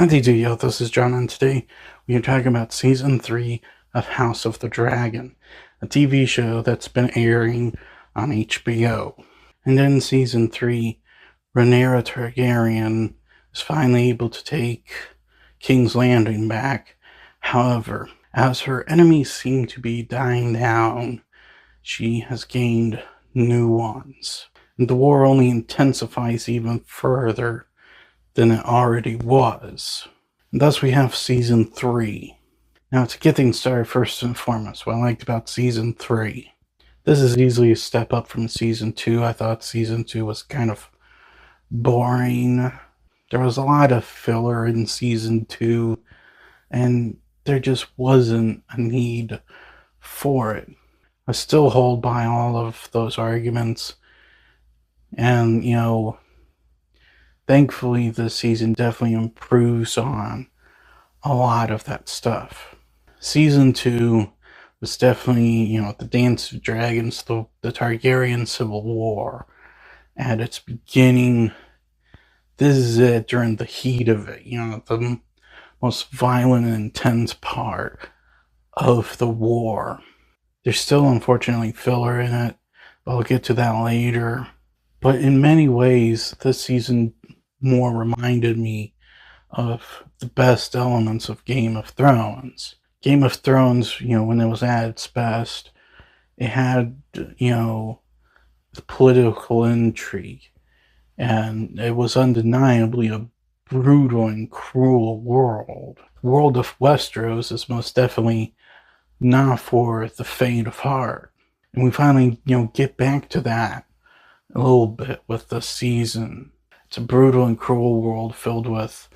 Howdy do, yo, this is John, and today we are talking about Season 3 of House of the Dragon, a TV show that's been airing on HBO. And in Season 3, Rhaenyra Targaryen is finally able to take King's Landing back. However, as her enemies seem to be dying down, she has gained new ones. And the war only intensifies even further than it already was. And thus we have Season 3. Now, to get things started, first and foremost, what I liked about Season 3. This is easily a step up from Season 2. I thought Season 2 was kind of boring. There was a lot of filler in Season 2, and there just wasn't a need for it. I still hold by all of those arguments, and, thankfully, this season definitely improves on a lot of that stuff. Season 2 was definitely, the Dance of Dragons, the Targaryen Civil War at its beginning. This is it during the heat of it, the most violent and intense part of the war. There's still, unfortunately, filler in it, but I'll get to that later. But in many ways, this season more reminded me of the best elements of Game of Thrones. Game of Thrones, when it was at its best, it had, the political intrigue. And it was undeniably a brutal and cruel world. The world of Westeros is most definitely not for the faint of heart. And we finally, get back to that a little bit with this season. It's a brutal and cruel world filled with,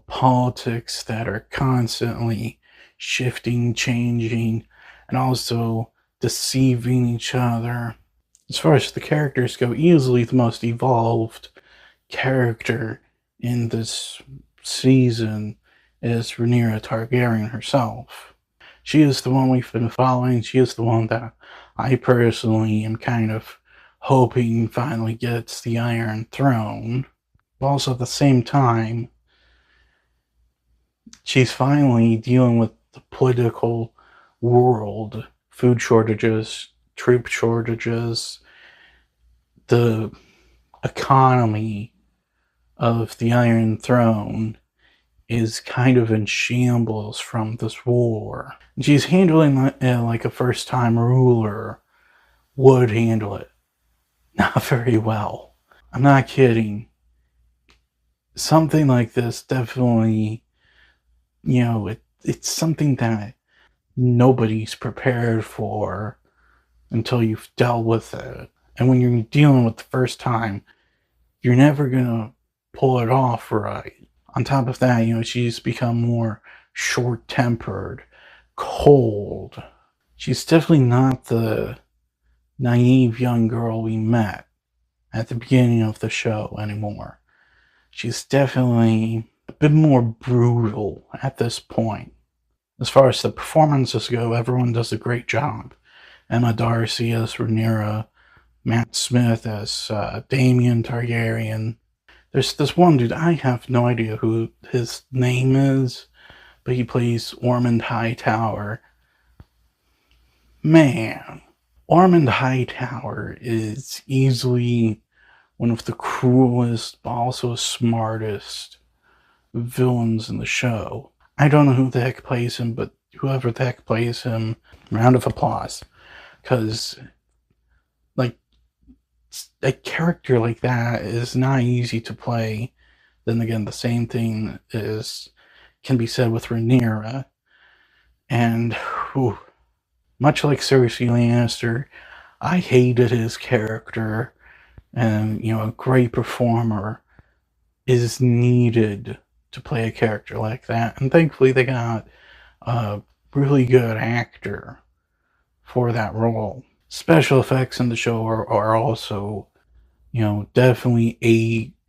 politics that are constantly shifting, changing, and also deceiving each other. As far as the characters go, easily the most evolved character in this season is Rhaenyra Targaryen herself. She is the one we've been following. She is the one that I personally am kind of hoping finally gets the Iron Throne. But also at the same time, she's finally dealing with the political world, food shortages, troop shortages, the economy of the Iron Throne is kind of in shambles from this war. She's handling it like a first-time ruler would handle it. Not very well. I'm not kidding. Something like this definitely, it's something that nobody's prepared for until you've dealt with it. And when you're dealing with the first time, you're never gonna pull it off right. On top of that, she's become more short-tempered, cold. She's definitely not the naive young girl we met at the beginning of the show anymore. She's definitely a bit more brutal at this point. As far as the performances go, everyone does a great job. Emma Darcy as Rhaenyra, Matt Smith as Daemon Targaryen. There's this one dude, I have no idea who his name is, but he plays Ormond Hightower. Man, Ormond Hightower is easily one of the cruelest, but also smartest villains in the show. I don't know who the heck plays him, but whoever the heck plays him, round of applause. Because, a character like that is not easy to play. Then again, the same thing can be said with Rhaenyra. And, much like Cersei Lannister, I hated his character. And, a great performer is needed to play a character like that. And thankfully they got a really good actor for that role. Special effects in the show are also, definitely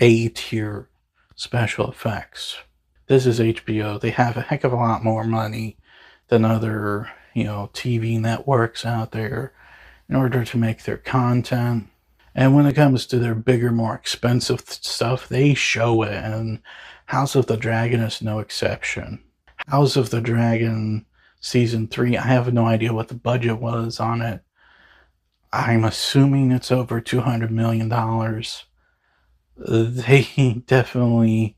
A tier special effects. This is HBO. They have a heck of a lot more money than other, TV networks out there in order to make their content. And when it comes to their bigger, more expensive stuff, they show it and House of the Dragon is no exception. House of the Dragon Season 3, I have no idea what the budget was on it. I'm assuming it's over $200 million. They definitely,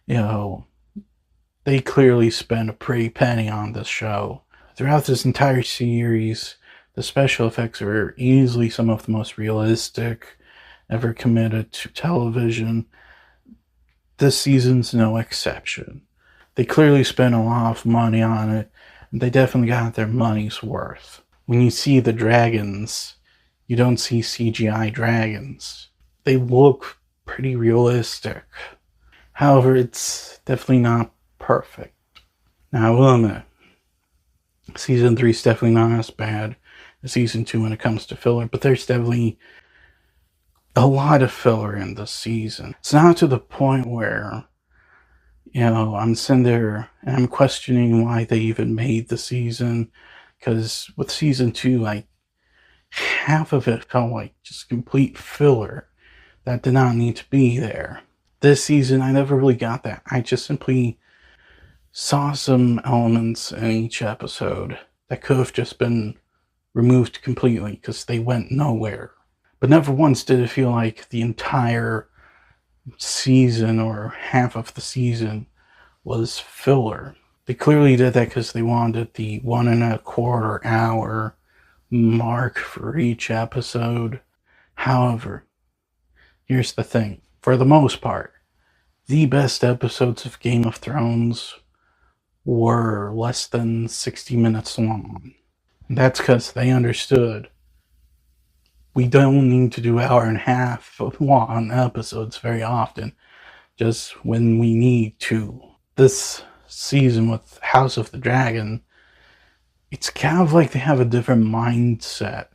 they clearly spent a pretty penny on this show. Throughout this entire series, the special effects are easily some of the most realistic ever committed to television. This season's no exception. They clearly spent a lot of money on it, and they definitely got their money's worth. When you see the dragons, you don't see CGI dragons. They look pretty realistic. However, it's definitely not perfect. Now, I will admit, Season 3 is definitely not as bad as Season 2 when it comes to filler, but there's definitely a lot of filler in this season. It's not to the point where, I'm sitting there and I'm questioning why they even made the season, because with Season 2, half of it felt like just complete filler that did not need to be there. This season, I never really got that. I just simply saw some elements in each episode that could have just been removed completely because they went nowhere. But never once did it feel like the entire season or half of the season was filler. They clearly did that because they wanted the 1.25 hour mark for each episode. However, here's the thing. For the most part, the best episodes of Game of Thrones were less than 60 minutes long. And that's because they understood we don't need to do 1.5 hour long episodes very often, just when we need to. This season with House of the Dragon, it's kind of like they have a different mindset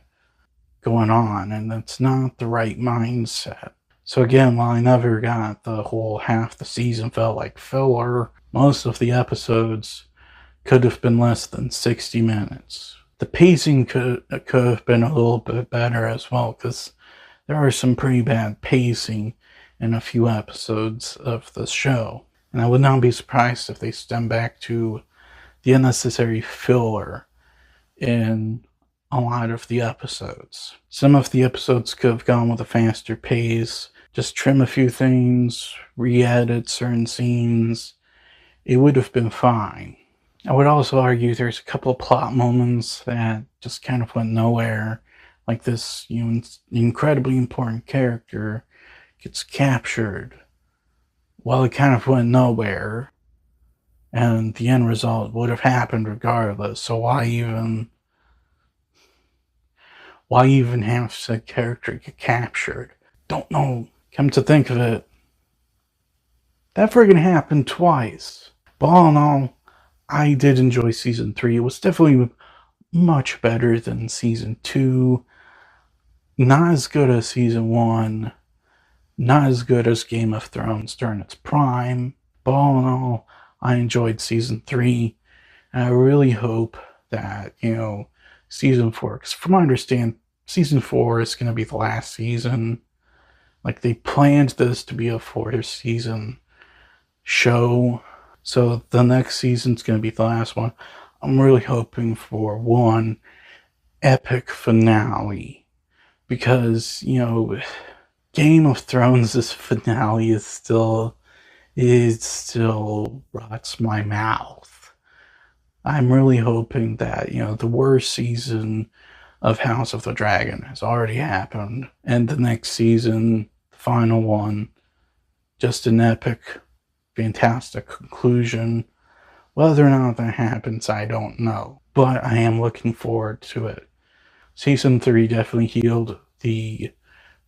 going on, and that's not the right mindset. So again, while I never got the whole half the season felt like filler, most of the episodes could have been less than 60 minutes. The pacing could have been a little bit better as well, because there are some pretty bad pacing in a few episodes of the show. And I would not be surprised if they stem back to the unnecessary filler in a lot of the episodes. Some of the episodes could have gone with a faster pace, just trim a few things, re-edit certain scenes. It would have been fine. I would also argue there's a couple of plot moments that just kind of went nowhere. Like this, incredibly important character gets captured. Well, it kind of went nowhere. And the end result would have happened regardless. So why even have said character get captured? Don't know. Come to think of it, that friggin' happened twice. But all in all, I did enjoy Season 3. It was definitely much better than Season 2. Not as good as Season 1. Not as good as Game of Thrones during its prime. But all in all, I enjoyed Season 3. And I really hope that, Season 4, because from what I understand, Season 4 is going to be the last season. Like, they planned this to be a 4th season show. So the next season's going to be the last one. I'm really hoping for one epic finale. Because, Game of Thrones' finale is still rots my mouth. I'm really hoping that, the worst season of House of the Dragon has already happened. And the next season, the final one, just an epic, fantastic conclusion. Whether or not that happens, I don't know. But I am looking forward to it. Season 3 definitely healed the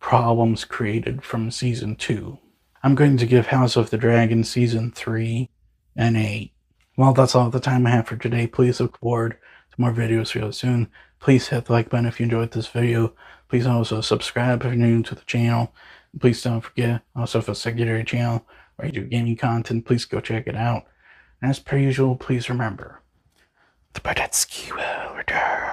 problems created from Season 2. I'm going to give House of the Dragon Season 3 an 8. Well, that's all the time I have for today. Please look forward to more videos real soon. Please hit the like button if you enjoyed this video. Please also subscribe if you're new to the channel. Please don't forget, I also have a secondary channel where I do gaming content. Please go check it out. And as per usual, please remember, the Bardetsky will return.